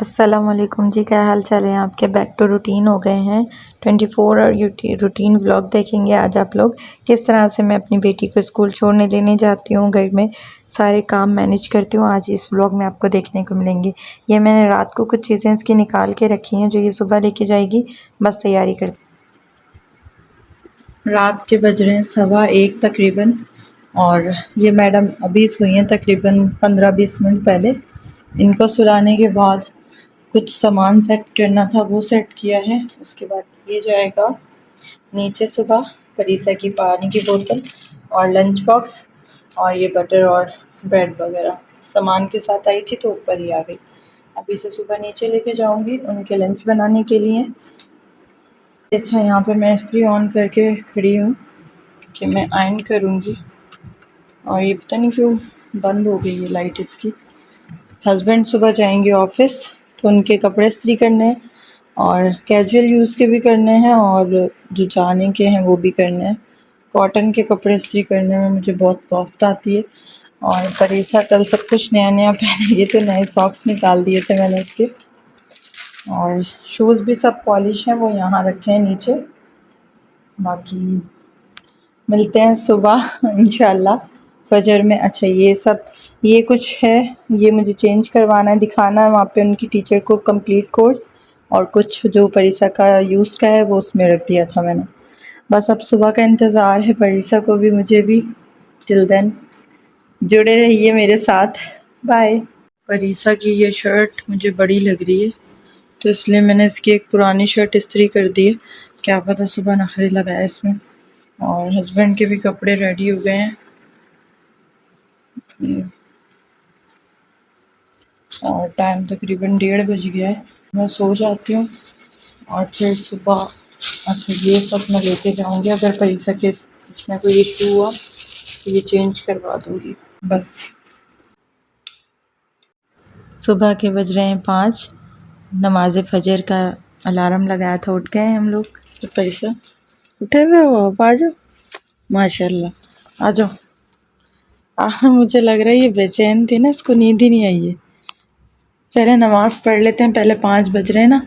अस्सलाम वालेकुम जी, क्या हाल चाल है आपके। बैक टू रूटीन हो गए हैं। 24 और रूटीन व्लॉग देखेंगे आज आप लोग। किस तरह से मैं अपनी बेटी को स्कूल छोड़ने लेने जाती हूँ, घर में सारे काम मैनेज करती हूँ, आज इस व्लॉग में आपको देखने को मिलेंगे। ये मैंने रात को कुछ चीज़ें इसकी निकाल के रखी हैं जो ये सुबह लेके जाएगी, बस तैयारी कर। रात के बज रहे हैं 1:15 तकरीबन, और ये मैडम अभी सोई हैं तकरीबन 15-20 मिनट पहले। इनको सुलाने के बाद कुछ सामान सेट करना था, वो सेट किया है। उसके बाद ये जाएगा नीचे सुबह, परीसा की पानी की बोतल और लंच बॉक्स, और ये बटर और ब्रेड वगैरह सामान के साथ आई थी तो ऊपर ही आ गई। अभी से सुबह नीचे लेके जाऊंगी उनके लंच बनाने के लिए। अच्छा, यहाँ पे मैं इस्त्री ऑन करके खड़ी हूँ कि मैं आयरन करूँगी, और ये पता नहीं क्यों बंद हो गई है लाइट इसकी। हस्बैंड सुबह जाएंगे ऑफिस तो उनके कपड़े इस्त्री करने हैं, और कैजुअल यूज़ के भी करने हैं और जो जाने के हैं वो भी करने हैं। कॉटन के कपड़े इस्त्री करने में मुझे बहुत कॉफ्त आती है। और परीसा कल सब कुछ नया नया पहनेगी तो नए सॉक्स निकाल दिए थे मैंने उसके, और शूज़ भी सब पॉलिश हैं, वो यहाँ रखे हैं नीचे। बाकी मिलते हैं सुबह इंशाल्लाह फजर में। अच्छा, ये कुछ है, ये मुझे चेंज करवाना है, दिखाना है वहाँ पे उनकी टीचर को कंप्लीट कोर्स, और कुछ जो परीसा का यूज़ का है वो उसमें रख दिया था मैंने। बस अब सुबह का इंतज़ार है, परीसा को भी मुझे भी। टिल देन जुड़े रहिए मेरे साथ, बाय। परीसा की ये शर्ट मुझे बड़ी लग रही है तो इसलिए मैंने इसकी एक पुरानी शर्ट इस्त्री कर दी है, क्या पता सुबह नखरे लगाए इसमें। और हस्बैंड के भी कपड़े रेडी हो गए हैं, और टाइम तकरीबन 1:30 बज गया है। मैं सो जाती हूँ और फिर सुबह, अच्छा ये सब मैं लेके जाऊँगी। अगर परीसा के इसमें कोई इशू हुआ तो ये चेंज करवा दूँगी। बस सुबह के बज रहे हैं 5, नमाज फजर का अलार्म लगाया था, उठ गए हम लोग। तो परीसा उठे हुए हो, आ जाओ, माशाल्लाह आ जाओ। मुझे लग रहा है ये बेचैन थी ना, इसको नींद ही नहीं आई है। चले नमाज पढ़ लेते हैं पहले, 5 बज रहे हैं ना।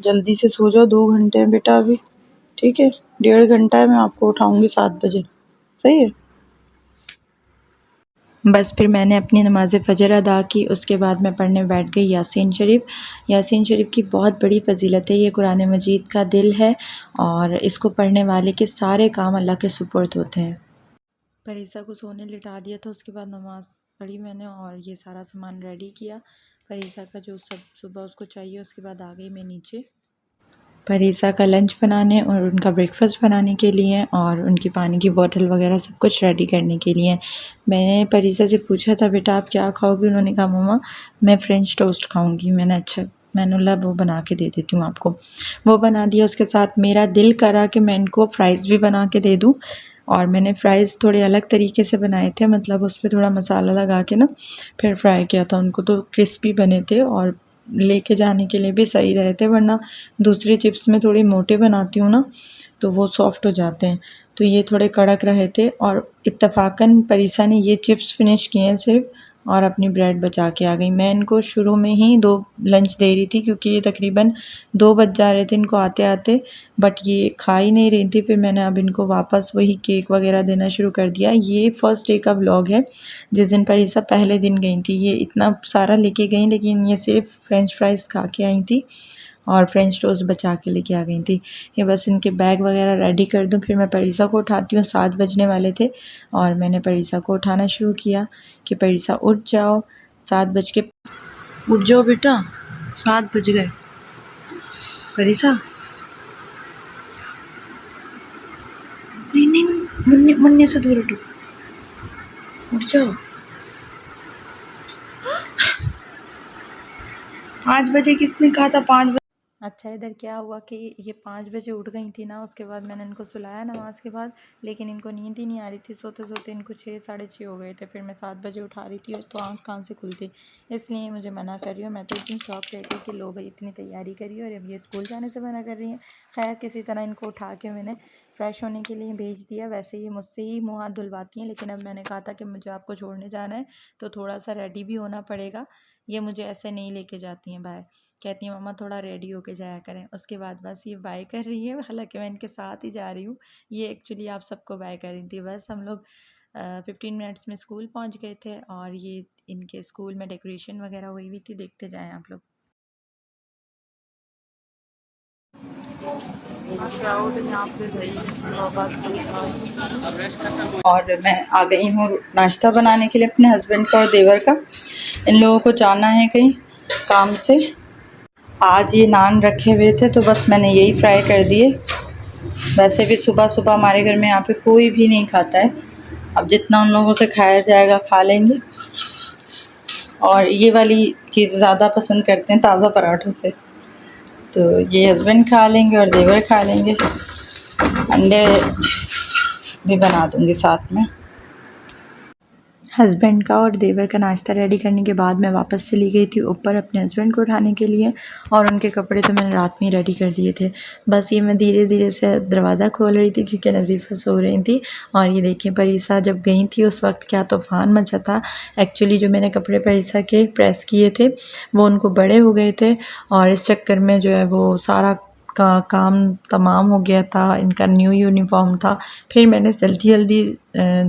जल्दी से सो जाओ, 2 घंटे हैं बेटा अभी, ठीक है। 1.5 घंटा है, मैं आपको उठाऊंगी 7 बजे, सही है। बस फिर मैंने अपनी नमाज फ़जर अदा की, उसके बाद मैं पढ़ने बैठ गई यासीन शरीफ। यासीन शरीफ की बहुत बड़ी फ़जीलत है, ये कुरान मजीद का दिल है, और इसको पढ़ने वाले के सारे काम अल्लाह के सुपुर्द होते हैं। परीसा को सोने लिटा दिया था, उसके बाद नमाज़ पढ़ी मैंने और ये सारा सामान रेडी किया परीसा का जो सब सुबह उसको चाहिए। उसके बाद आ गई मैं नीचे परीसा का लंच बनाने और उनका ब्रेकफास्ट बनाने के लिए, और उनकी पानी की बोतल वगैरह सब कुछ रेडी करने के लिए। मैंने परीसा से पूछा था, बेटा आप क्या खाओगी? उन्होंने कहा मम्मा मैं फ्रेंच टोस्ट खाऊंगी। मैंने अच्छा, मैंने बोला वो बना के दे देती हूँ आपको। वो बना दिया। उसके साथ मेरा दिल करा कि मैं इनको फ़्राइज़ भी बना के दे दूँ, और मैंने फ़्राइज़ थोड़े अलग तरीके से बनाए थे, मतलब उस पर थोड़ा मसाला लगा के ना फिर फ्राई किया था उनको, तो क्रिस्पी बने थे और लेके जाने के लिए भी सही रहे थे। वरना दूसरी चिप्स में थोड़ी मोटे बनाती हूँ ना तो वो सॉफ़्ट हो जाते हैं, तो ये थोड़े कड़क रहे थे। और इत्तफ़ाक़न परीसा ने ये चिप्स फिनिश किए हैं सिर्फ, और अपनी ब्रेड बचा के आ गई। मैं इनको शुरू में ही 2 लंच दे रही थी क्योंकि ये तकरीबन 2 बज जा रहे थे इनको आते आते, बट ये खा ही नहीं रही थी। फिर मैंने अब इनको वापस वही केक वगैरह देना शुरू कर दिया। ये फर्स्ट डे का व्लॉग है जिस दिन परीसा पहले दिन गई थी। ये इतना सारा लेके गई लेकिन ये सिर्फ फ्रेंच फ्राइज़ खा के आई थी और फ्रेंच टोस्ट बचा के लेके आ गई थी। ये बस इनके बैग वगैरह रेडी कर दूँ फिर मैं परीसा को उठाती हूँ। 7 बजने वाले थे और मैंने परीसा को उठाना शुरू किया कि परीसा उठ जाओ, 7 बज के उठ जाओ बेटा, 7 बज गए। परीसा नहीं नहीं, मुन्ने मुन्ने से दूर उठो, उठ जाओ। 5 बजे किसने कहा था 5 बजे? अच्छा इधर क्या हुआ कि ये 5 बजे उठ गई थी ना, उसके बाद मैंने इनको सुलाया नमाज़ के बाद, लेकिन इनको नींद ही नहीं आ रही थी। सोते सोते इनको 6 साढ़े 6 हो गए थे। फिर मैं 7 बजे उठा रही थी तो आँख कहाँ से खुलती, इसलिए मुझे मना कर रही हूँ। मैं तो इतनी शौक रहती कि लो भाई इतनी तैयारी करी और अब ये स्कूल जाने से मना कर रही हैं। खैर किसी तरह इनको उठा के मैंने फ़्रेश होने के लिए भेज दिया। वैसे ये मुझसे ही मुँह हाथ धुलवाती हैं, लेकिन अब मैंने कहा था कि मुझे आपको छोड़ने जाना है तो थोड़ा सा रेडी भी होना पड़ेगा। ये मुझे ऐसे नहीं लेके जाती हैं बाहर, कहती हैं मम्मा थोड़ा रेडी होके जाया करें। उसके बाद बस ये बाय कर रही है, हालांकि मैं इनके साथ ही जा रही हूँ। ये एक्चुअली आप सबको बाय कर रही थी। बस हम लोग 15 मिनट्स में स्कूल पहुँच गए थे और ये इनके स्कूल में डेकोरेशन वगैरह हुई हुई थी, देखते जाएं आप लोग। और मैं आ गई हूँ नाश्ता बनाने के लिए अपने हस्बैंड का और देवर का। इन लोगों को जाना है कहीं काम से। आज ये नान रखे हुए थे तो बस मैंने यही फ्राई कर दिए। वैसे भी सुबह सुबह हमारे घर में यहाँ पे कोई भी नहीं खाता है, अब जितना उन लोगों से खाया जाएगा खा लेंगे। और ये वाली चीज़ ज़्यादा पसंद करते हैं ताज़ा पराठों से, तो ये हस्बैंड खा लेंगे और देवर खा लेंगे। अंडे भी बना दूँगी साथ में। हस्बैंड का और देवर का नाश्ता रेडी करने के बाद मैं वापस चली गई थी ऊपर अपने हस्बैंड को उठाने के लिए, और उनके कपड़े तो मैंने रात में ही रेडी कर दिए थे। बस ये मैं धीरे धीरे से दरवाज़ा खोल रही थी क्योंकि नज़ीफ़ा सो रही थी। और ये देखें परीसा जब गई थी उस वक्त क्या तूफ़ान मचा था। एक्चुअली जो मैंने कपड़े परीसा के प्रेस किए थे वो उनको बड़े हो गए थे और इस चक्कर में जो है वो सारा का काम तमाम हो गया था। इनका न्यू यूनिफॉर्म था, फिर मैंने जल्दी जल्दी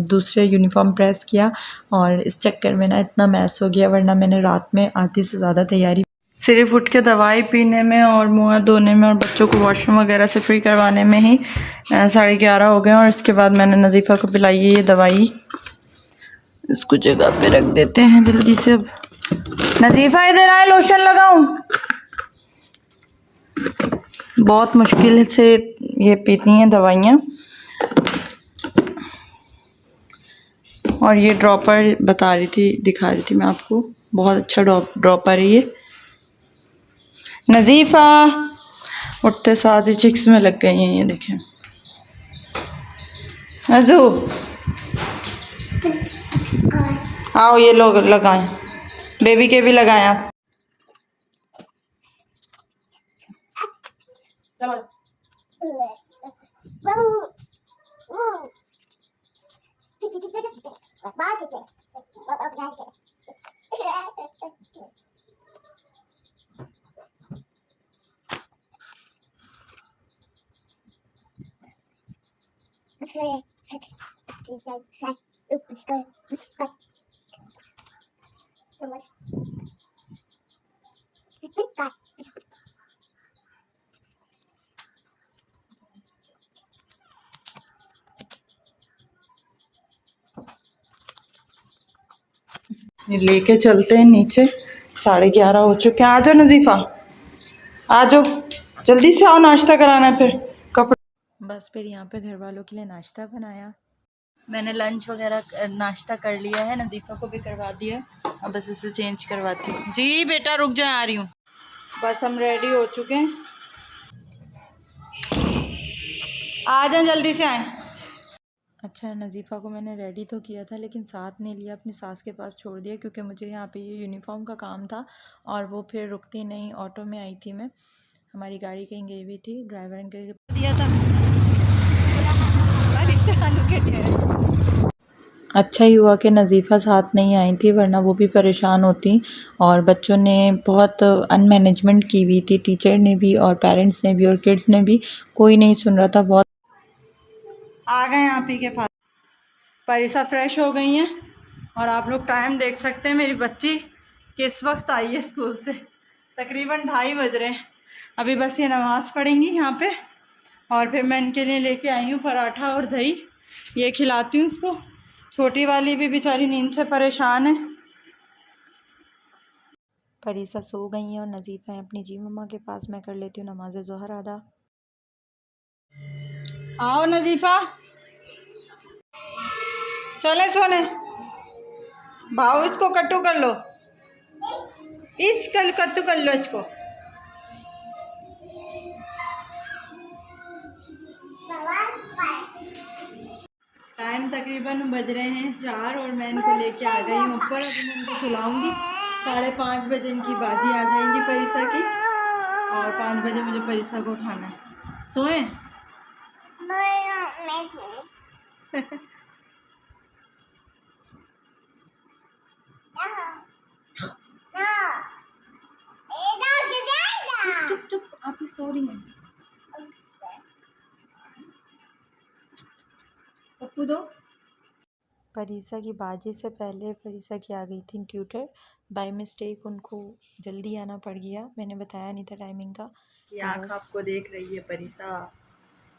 दूसरे यूनिफॉर्म प्रेस किया और इस चक्कर में ना इतना मैस हो गया, वरना मैंने रात में आधी से ज़्यादा तैयारी सिर्फ उठ के दवाई पीने में और मुँह धोने में और बच्चों को वॉशरूम वगैरह से फ्री करवाने में ही 11:30 हो गए। और इसके बाद मैंने नज़ीफ़ा को पिलाई है ये दवाई। इसको जगह पे रख देते हैं जल्दी से। अब नज़ीफ़ा इधर आए, लोशन लगाऊं। बहुत मुश्किल से ये पीती हैं दवाइयाँ। और ये ड्रॉपर बता रही थी, दिखा रही थी मैं आपको, बहुत अच्छा ड्रॉपर है ये। नज़ीफ़ा उठते साथ ही चिक्स में लग गई हैं, ये देखें। नज़ू आओ ये लोग लगाएं, बेबी के भी लगाएं आप। ये लेके चलते हैं नीचे, 11:30 हो चुके हैं। आ जाओ नज़ीफ़ा, आ जाओ जल्दी से आओ, नाश्ता कराना है फिर कपड़े। बस फिर यहाँ पे घर वालों के लिए नाश्ता बनाया। मैंने लंच वगैरह नाश्ता कर लिया है, नज़ीफ़ा को भी करवा दिया। अब बस इसे चेंज करवाती हूँ। जी बेटा रुक जाए, आ रही हूँ। बस हम रेडी हो चुके हैं, आ जाए जल्दी से आए। अच्छा नज़ीफ़ा को मैंने रेडी तो किया था लेकिन साथ नहीं लिया, अपनी सास के पास छोड़ दिया क्योंकि मुझे यहाँ पे ये यूनिफॉर्म का काम था और वो फिर रुकती नहीं। ऑटो में आई थी मैं, हमारी गाड़ी कहीं गई हुई थी, ड्राइवर ने करके दिया था। अच्छा ही हुआ कि नज़ीफ़ा साथ नहीं आई थी, वरना वो भी परेशान होती। और बच्चों ने बहुत अनमैनेजमेंट की हुई थी, टीचर ने भी और पेरेंट्स ने भी और किड्स ने भी, कोई नहीं सुन रहा था। बहुत आ गए आप ही के पास। परिसा फ्रेश हो गई हैं और आप लोग टाइम देख सकते हैं मेरी बच्ची किस वक्त आई है स्कूल से। तकरीबन 2:30 बज रहे हैं। अभी बस ये नमाज़ पढ़ेंगी यहाँ पे और फिर मैं इनके लिए लेके आई हूँ पराठा और दही, ये खिलाती हूँ इसको। छोटी वाली भी बेचारी नींद से परेशान है। परिसा सो गई हैं और नज़ीफ़ा है अपनी जी मम्मा के पास। मैं कर लेती हूँ नमाज ज़ोहर अदा। आओ नज़ीफ़ा, चले सोने। भाव इसको कट्टू कर लो, इस कल कट्टू कर लो इसको। टाइम तकरीबन बज रहे हैं 4 और मैं इनको लेके आ गई हूँ ऊपर। अभी मैं इनको सुलाऊंगी। 5:30 बजे इनकी बाजी आ जाएंगी परिसा की और 5 बजे मुझे परिसा को उठाना है। सोए चुप चुप, आप ही सो रही हैं। पप्पू दो। परिसा की बाजी से पहले परिसा की आ गई थी ट्यूटर। बाय मिस्टेक उनको जल्दी आना पड़ गया, मैंने बताया नहीं था टाइमिंग का। ये आँख आपको देख रही है परिसा।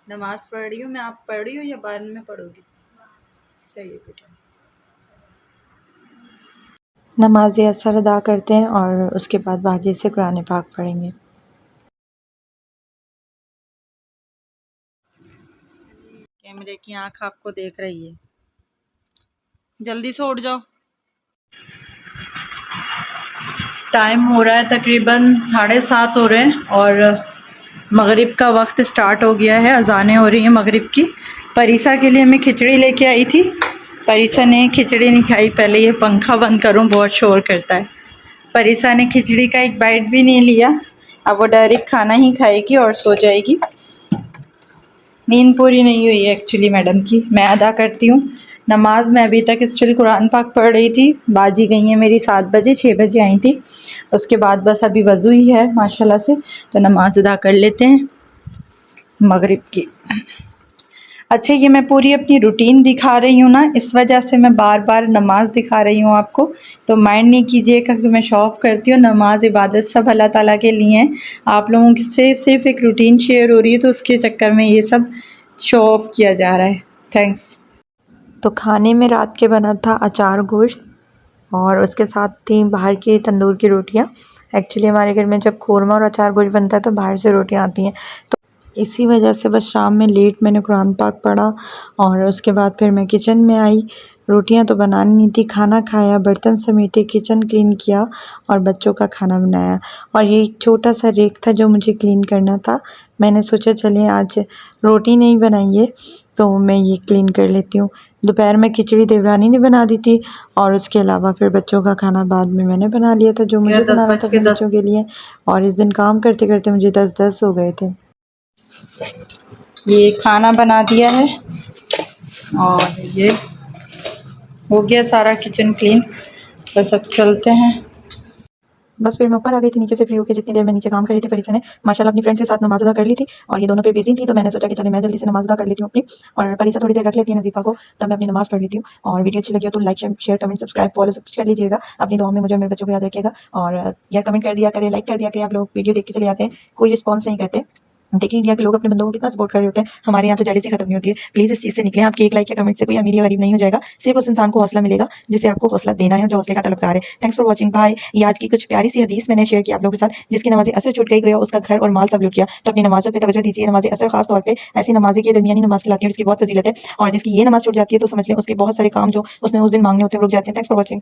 नमाज पढ़ रही हूँ मैं, आप पढ़ रही हो या बाद में पढ़ोगी? सही है बेटा। नमाज असर अदा करते हैं और उसके बाद बाजी से कुरान पाक पढ़ेंगे। कैमरे की आँख आपको देख रही है, जल्दी से उठ जाओ। टाइम हो रहा है तकरीबन 7:30 हो रहे हैं और मगरिब का वक्त स्टार्ट हो गया है। अजानें हो रही हैं मगरिब की। परिसा के लिए मैं खिचड़ी लेके आई थी, परिसा ने खिचड़ी नहीं खाई। पहले ये पंखा बंद करूं, बहुत शोर करता है। परिसा ने खिचड़ी का एक बाइट भी नहीं लिया। अब वो डायरेक्ट खाना ही खाएगी और सो जाएगी। नींद पूरी नहीं हुई है एक्चुअली मैडम की। मैं अदा करती हूँ नमाज। मैं अभी तक स्टिल कुरान पाक पढ़ रही थी। बाजी गई हैं मेरी 7 बजे, 6 बजे आई थी। उसके बाद बस अभी वज़ू ही है माशाल्लाह से, तो नमाज अदा कर लेते हैं मगरिब की। अच्छा, ये मैं पूरी अपनी रूटीन दिखा रही हूँ ना, इस वजह से मैं बार बार नमाज दिखा रही हूँ आपको, तो माइंड नहीं कीजिएगा कि मैं शो ऑफ़ करती हूँ। नमाज इबादत सब अल्लाह ताला के लिए हैं। आप लोगों से सिर्फ एक रूटीन शेयर हो रही है, तो उसके चक्कर में ये सब शो ऑफ़ किया जा रहा है। थैंक्स। तो खाने में रात के बना था अचार गोश्त और उसके साथ थी बाहर की तंदूर की रोटियाँ। एक्चुअली हमारे घर में जब कोरमा और अचार गोश्त बनता है तो बाहर से रोटियाँ आती हैं, तो इसी वजह से बस शाम में लेट मैंने कुरान पाक पढ़ा और उसके बाद फिर मैं किचन में आई। रोटियां तो बनानी नहीं थी, खाना खाया, बर्तन समेटे, किचन क्लीन किया और बच्चों का खाना बनाया। और ये छोटा सा रेक था जो मुझे क्लीन करना था। मैंने सोचा चलें आज रोटी नहीं बनाई है तो मैं ये क्लीन कर लेती हूँ। दोपहर में खिचड़ी देवरानी ने बना दी थी और उसके अलावा फिर बच्चों का खाना बाद में मैंने बना लिया था, जो मुझे बनाना था अपने बच्चों के लिए। और इस दिन काम करते करते मुझे 10 हो गए थे। ये खाना बना दिया है और ये हो गया सारा किचन क्लीन। बस अब चलते हैं। बस फिर मैं ऊपर आ गई थी नीचे से फ्री होकर। जितनी देर मैं नीचे काम कर रही थी परिसा ने माशाल्लाह अपनी फ्रेंड्स के साथ नमाज अदा कर ली थी और ये दोनों फिर बिजी थी, तो मैंने सोचा कि चले मैं जल्दी से नमाज अदा कर लेती हूँ अपनी, और परिसा थोड़ी देर रख लेती है नज़ीफ़ा को, तब मैं अपनी नमाज पढ़ लेती हूँ। और वीडियो अच्छी लगी हो तो like share comment subscribe follow सब कर लीजिएगा। अपनी दुआ में मुझे और मेरे बच्चों को याद रखिएगा और यार कमेंट कर दिया करें, लाइक कर दिया करें। आप लोग वीडियो देख के चले जाते हैं, कोई रिस्पॉन्स नहीं करते। देखिए इंडिया के लोग अपने बंदों को कितना सपोर्ट कर रहे होते हैं, हमारे यहाँ तो जेलसी खत्म नहीं होती है। प्लीज़ इस चीज़ से निकलें। आपके एक लाइक या कमेंट से कोई अमीर या गरीब नहीं हो जाएगा, सिर्फ उस इंसान को हौसला मिलेगा जिसे आपको हौसला देना है, जो हौसले का तलबगार है। Thanks for watching, bye. ये आज की कुछ प्यारी सी हदीस मैंने शेयर की आप लोगों के साथ। जिसकी नमाज़ असर छूट गई गया उसका घर और माल सब लूट गया, तो अपनी नमाज़ों पर तवज्जो दीजिए। नमाज़ असर खास तौर पर ऐसी नमाज़ें की दरमियानी नमाज खिलाती है जिसकी बहुत फजीलत है, और जिसकी ये नमाज छूट जाती है तो समझ लें उसके बहुत सारे काम जो उसने उस दिन मांगने होते हैं रुक जाते हैं। Thanks for watching.